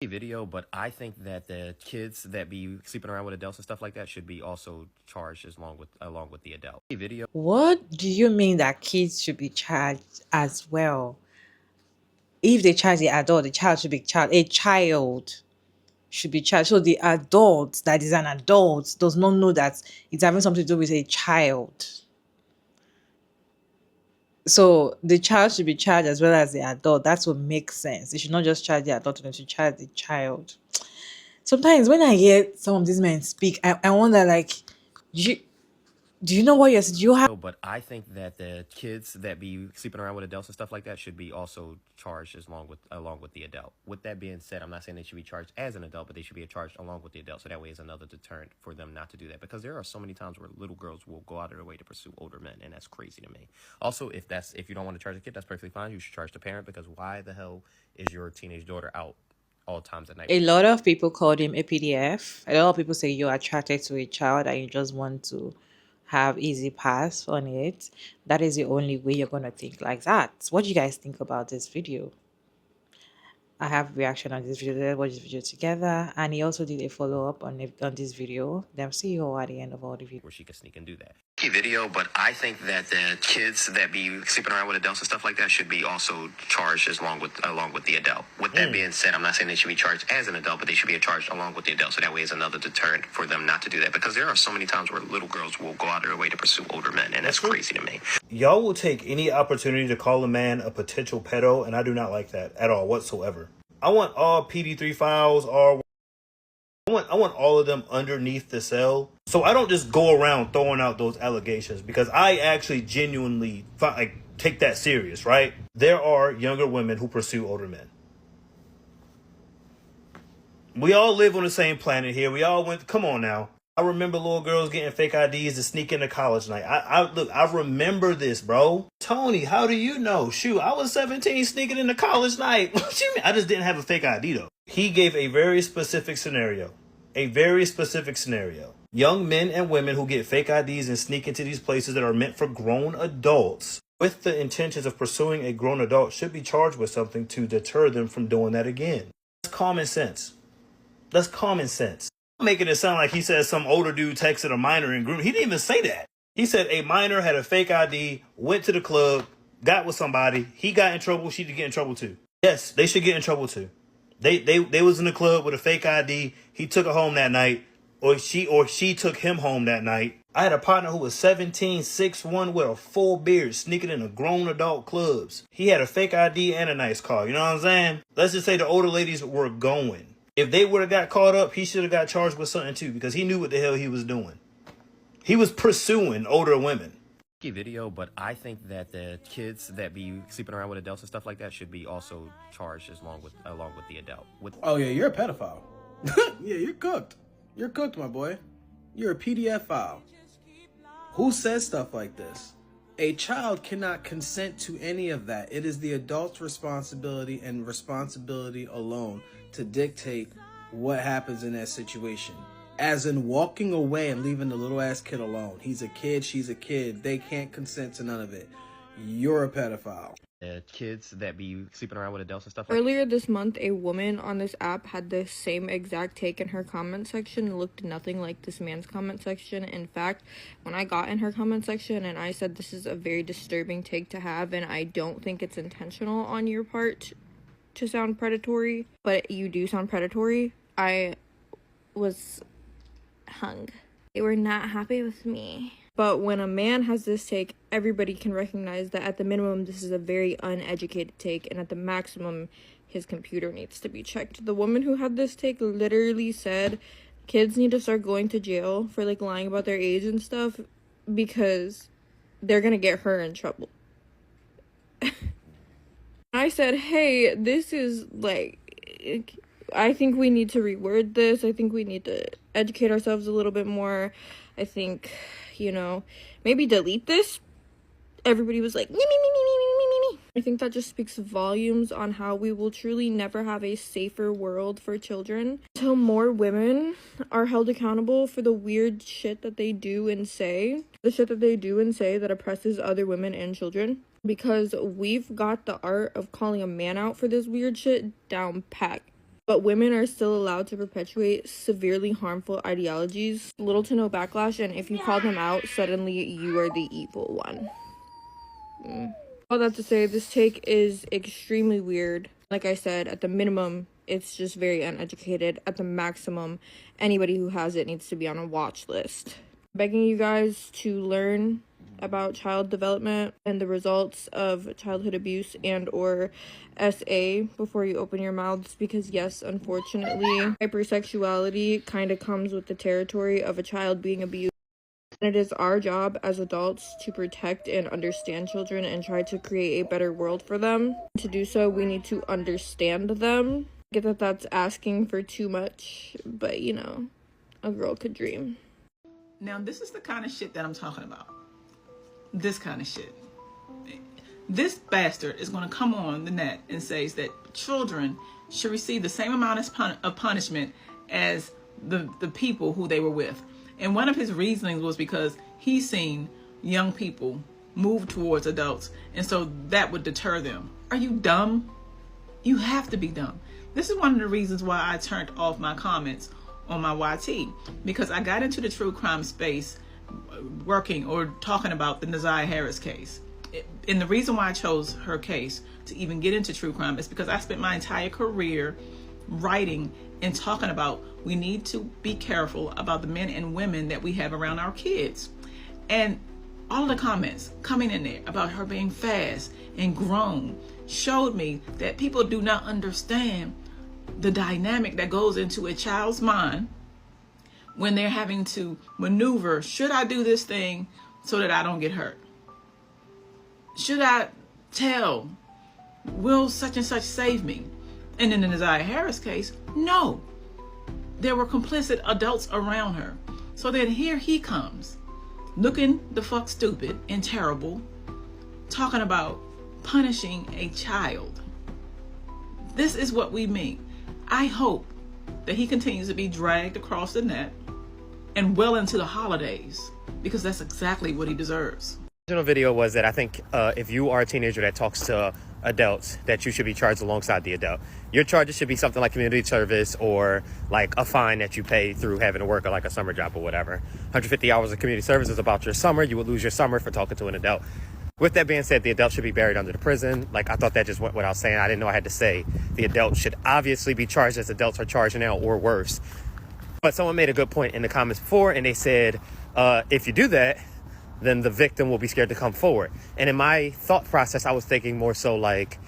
Video, but I think that the kids that be sleeping around with adults and stuff like that should be also charged along with the adult. Video. What do you mean that kids should be charged as well? If they charge the adult, the child should be charged. A child should be charged. So the adult that is an adult does not know that it's having something to do with a child. So the child should be charged as well as the adult. That's what makes sense. They should not just charge the adult, they should charge the child. Sometimes when I hear some of these men speak, I wonder like, you, do you know what you're? Do you have? But I think that the kids that be sleeping around with adults and stuff like that should be also charged along with the adult. With that being said, I'm not saying they should be charged as an adult, but they should be charged along with the adult. So that way is another deterrent for them not to do that. Because there are so many times where little girls will go out of their way to pursue older men, and that's crazy to me. Also, if you don't want to charge a kid, that's perfectly fine. You should charge the parent, because why the hell is your teenage daughter out all times at night? A lot of people called him a PDF. A lot of people say you're attracted to a child and you just want to have easy pass on it. That is the only way you're gonna think like that. What do you guys think about this video? I have reaction on this video. Let's watch this video together. And he also did a follow up on this video. Then see you all at the end of all the video. Where she can sneak and do that. Video, but I think that the kids that be sleeping around with adults and stuff like that should be also charged along with the adult. With that being said, I'm not saying they should be charged as an adult, but they should be charged along with the adult. So that way is another deterrent for them not to do that, because there are so many times where little girls will go out of their way to pursue older men, and that's crazy to me. Y'all will take any opportunity to call a man a potential pedo, and I do not like that at all whatsoever. I want all PD3 files, I want all of them underneath the cell. So I don't just go around throwing out those allegations, because I actually genuinely take that serious, right? There are younger women who pursue older men. We all live on the same planet here. We all come on now. I remember little girls getting fake IDs to sneak into college night. I remember this, bro. Tony, how do you know? Shoot, I was 17 sneaking into college night. What you mean? I just didn't have a fake ID though. He gave a very specific scenario. Young men and women who get fake IDs and sneak into these places that are meant for grown adults with the intentions of pursuing a grown adult should be charged with something to deter them from doing that again. That's common sense. I'm making it sound like he said some older dude texted a minor in group. He didn't even say that. He said a minor had a fake ID, went to the club, got with somebody. He got in trouble. She should get in trouble too. Yes, they should get in trouble too. They was in the club with a fake ID. He took her home that night, or she took him home that night. I had a partner who was 17, 6'1", with a full beard, sneaking into grown adult clubs. He had a fake ID and a nice car. You know what I'm saying? Let's just say the older ladies were going. If they would have got caught up, he should have got charged with something too, because he knew what the hell he was doing. He was pursuing older women. Video, but I think that the kids that be sleeping around with adults and stuff like that should be also charged along with the adult. Oh yeah, you're a pedophile. Yeah, you're cooked. You're cooked, my boy. You're a PDF file. Who says stuff like this? A child cannot consent to any of that. It is the adult's responsibility and responsibility alone to dictate what happens in that situation. As in walking away and leaving the little ass kid alone. He's a kid, she's a kid. They can't consent to none of it. You're a pedophile. Kids that be sleeping around with adults and stuff like Earlier this month, a woman on this app had the same exact take in her comment section. It looked nothing like this man's comment section. In fact, when I got in her comment section and I said this is a very disturbing take to have, and I don't think it's intentional on your part to sound predatory, but you do sound predatory, I was hung. They were not happy with me. But when a man has this take, everybody can recognize that at the minimum, this is a very uneducated take, and at the maximum, his computer needs to be checked. The woman who had this take literally said kids need to start going to jail for like lying about their age and stuff, because they're gonna get her in trouble. I said, hey, this is like, I think we need to reword this. I think we need to educate ourselves a little bit more. I think, maybe delete this. Everybody was like, me. I think that just speaks volumes on how we will truly never have a safer world for children until more women are held accountable for the weird shit that they do and say. The shit that they do and say that oppresses other women and children. Because we've got the art of calling a man out for this weird shit down pat. but women are still allowed to perpetuate severely harmful ideologies, little to no backlash, and if you call them out, suddenly you are the evil one. All that to say, this take is extremely weird. Like I said, at the minimum, it's just very uneducated. At the maximum, anybody who has it needs to be on a watch list. Begging you guys to learn about child development and the results of childhood abuse and or SA before you open your mouths, because yes, unfortunately, hypersexuality kind of comes with the territory of a child being abused. And it is our job as adults to protect and understand children and try to create a better world for them. To do so, we need to understand them. I get that that's asking for too much, but you know, a girl could dream. Now, this is the kind of shit that I'm talking about. This kind of shit. This bastard is going to come on the net and says that children should receive the same amount of punishment as the people who they were with. And one of his reasonings was because he's seen young people move towards adults, and so that would deter them. Are you dumb? You have to be dumb. This is one of the reasons why I turned off my comments on my YT, because I got into the true crime space working or talking about the Naziah Harris case. And the reason why I chose her case to even get into true crime is because I spent my entire career writing and talking about we need to be careful about the men and women that we have around our kids. And all the comments coming in there about her being fast and grown showed me that people do not understand the dynamic that goes into a child's mind when they're having to maneuver. Should I do this thing so that I don't get hurt? Should I tell, will such and such save me? And in the Naziah Harris case, no. There were complicit adults around her. So then here he comes, looking the fuck stupid and terrible, talking about punishing a child. This is what we mean. I hope that he continues to be dragged across the net and well into the holidays, because that's exactly what he deserves. The original video was that I think if you are a teenager that talks to adults, that you should be charged alongside the adult. Your charges should be something like community service or like a fine that you pay through having to work or like a summer job or whatever. 150 hours of community service is about your summer. You would lose your summer for talking to an adult. With that being said, the adult should be buried under the prison. Like, I thought that just went without saying. I didn't know I had to say the adult should obviously be charged as adults are charged now, or worse. But someone made a good point in the comments before, and they said, if you do that, then the victim will be scared to come forward. And in my thought process, I was thinking more so like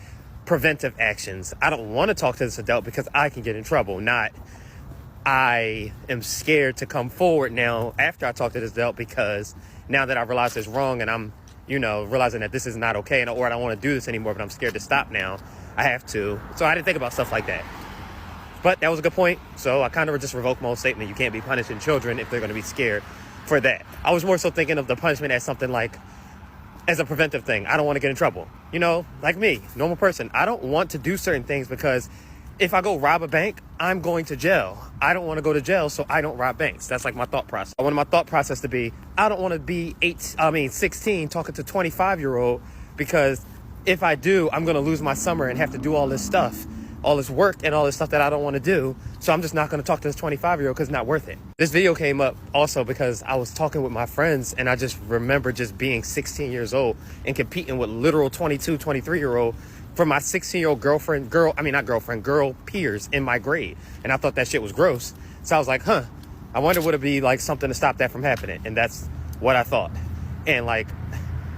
preventive actions. I don't want to talk to this adult because I can get in trouble, not I am scared to come forward now after I talk to this adult, because now that I realize it's wrong and I'm, realizing that this is not okay, and or I don't want to do this anymore, but I'm scared to stop now, I have to. So I didn't think about stuff like that. But that was a good point. So I kind of just revoked my own statement. You can't be punishing children if they're going to be scared for that. I was more so thinking of the punishment as something like, as a preventive thing. I don't want to get in trouble. Like me, normal person. I don't want to do certain things because if I go rob a bank, I'm going to jail. I don't want to go to jail, so I don't rob banks. That's like my thought process. I want my thought process to be, I don't want to be 16 talking to 25-year-old, because if I do, I'm going to lose my summer and have to do all this stuff, all this work and all this stuff that I don't want to do. So I'm just not going to talk to this 25-year-old because it's not worth it. This video came up also because I was talking with my friends, and I just remember just being 16 years old and competing with literal 22, 23-year-old for my 16-year-old girl peers in my grade. And I thought that shit was gross. So I was like, I wonder would it be like something to stop that from happening? And that's what I thought. And like,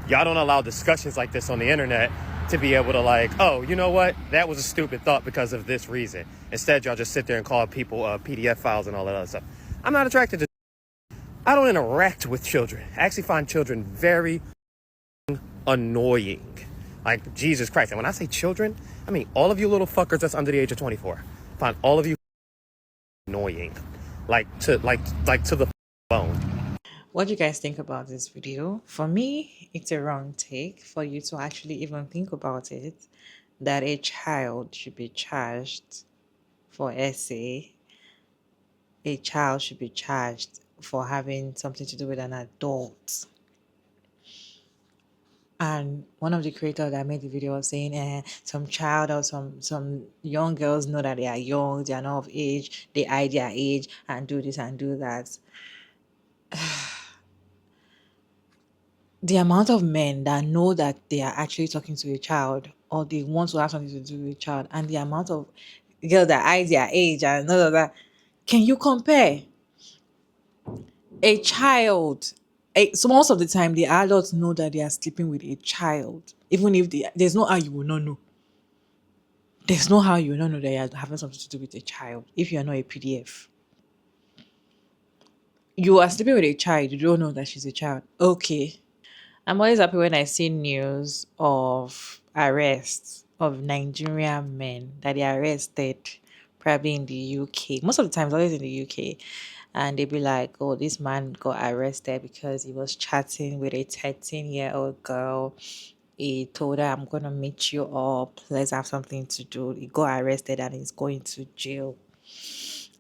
y'all don't allow discussions like this on the internet to be able to like, oh, you know what? That was a stupid thought because of this reason. Instead, y'all just sit there and call people PDF files and all that other stuff. I'm not attracted to. I don't interact with children. I actually find children very annoying. Like, Jesus Christ. And when I say children, I mean all of you little fuckers that's under the age of 24. I find all of you annoying. Like to the bone. What do you guys think about this video? For me, it's a wrong take for you to actually even think about it, that a child should be charged for SA. A child should be charged for having something to do with an adult. And one of the creators that made the video was saying, some child or some young girls know that they are young, they are not of age, they hide their age and do this and do that. The amount of men that know that they are actually talking to a child or they want to have something to do with a child, and the amount of girls that hide their age and all of that, can you compare? A child, so most of the time the adults know that they are sleeping with a child, even if there's no how you will not know. There's no how you will not know that you're having something to do with a child if you're not a PDF. You are sleeping with a child, you don't know that she's a child. Okay. I'm always happy when I see news of arrests of Nigerian men that they arrested probably in the UK. Most of the time, it's always in the UK. And they be like, oh, this man got arrested because he was chatting with a 13-year-old girl. He told her, I'm going to meet you up. Let's have something to do. He got arrested and he's going to jail.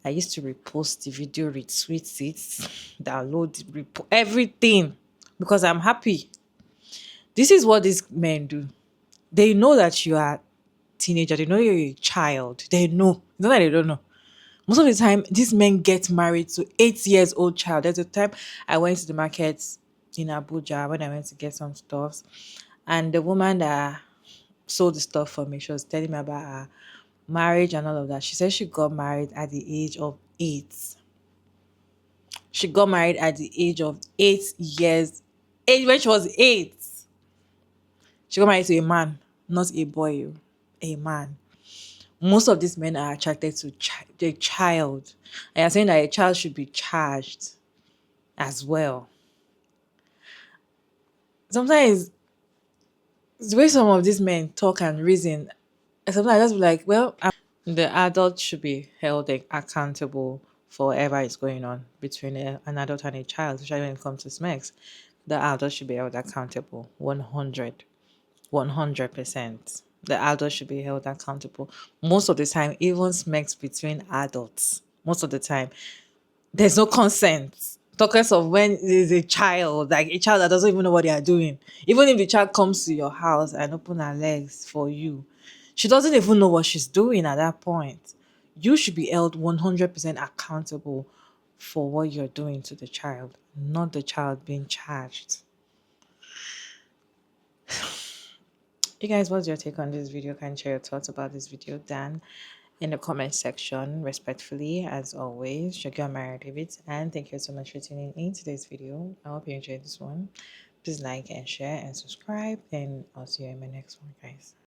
I used to repost the video, retweet it, download, everything because I'm happy. This is what these men do. They know that you are teenager. They know you're a child. They know. It's not that they don't know. Most of the time, these men get married to 8 years old child. There's a time I went to the market in Abuja when I went to get some stuff, and the woman that sold the stuff for me, she was telling me about her marriage and all of that. She said she got married at the age of 8. She got married at the age of 8 years. When she was 8. She got married to a man, not a boy, a man. Most of these men are attracted to the child. And you're saying that a child should be charged as well. Sometimes the way some of these men talk and reason, sometimes I just be like, well, the adult should be held accountable for whatever is going on between an adult and a child, especially when it comes to sex. The adult should be held accountable 100%. The adult should be held accountable. Most of the time, even sex between adults, most of the time, there's no consent. Talk less of when there's a child, like a child that doesn't even know what they are doing. Even if the child comes to your house and open her legs for you, she doesn't even know what she's doing at that point. You should be held 100% accountable for what you're doing to the child, not the child being charged. You guys, what's your take on this video? Can you share your thoughts about this video down in the comment section, respectfully, as always. Shagya Mara David, and thank you so much for tuning in today's video. I hope you enjoyed this one. Please like and share and subscribe, and I'll see you in my next one, guys.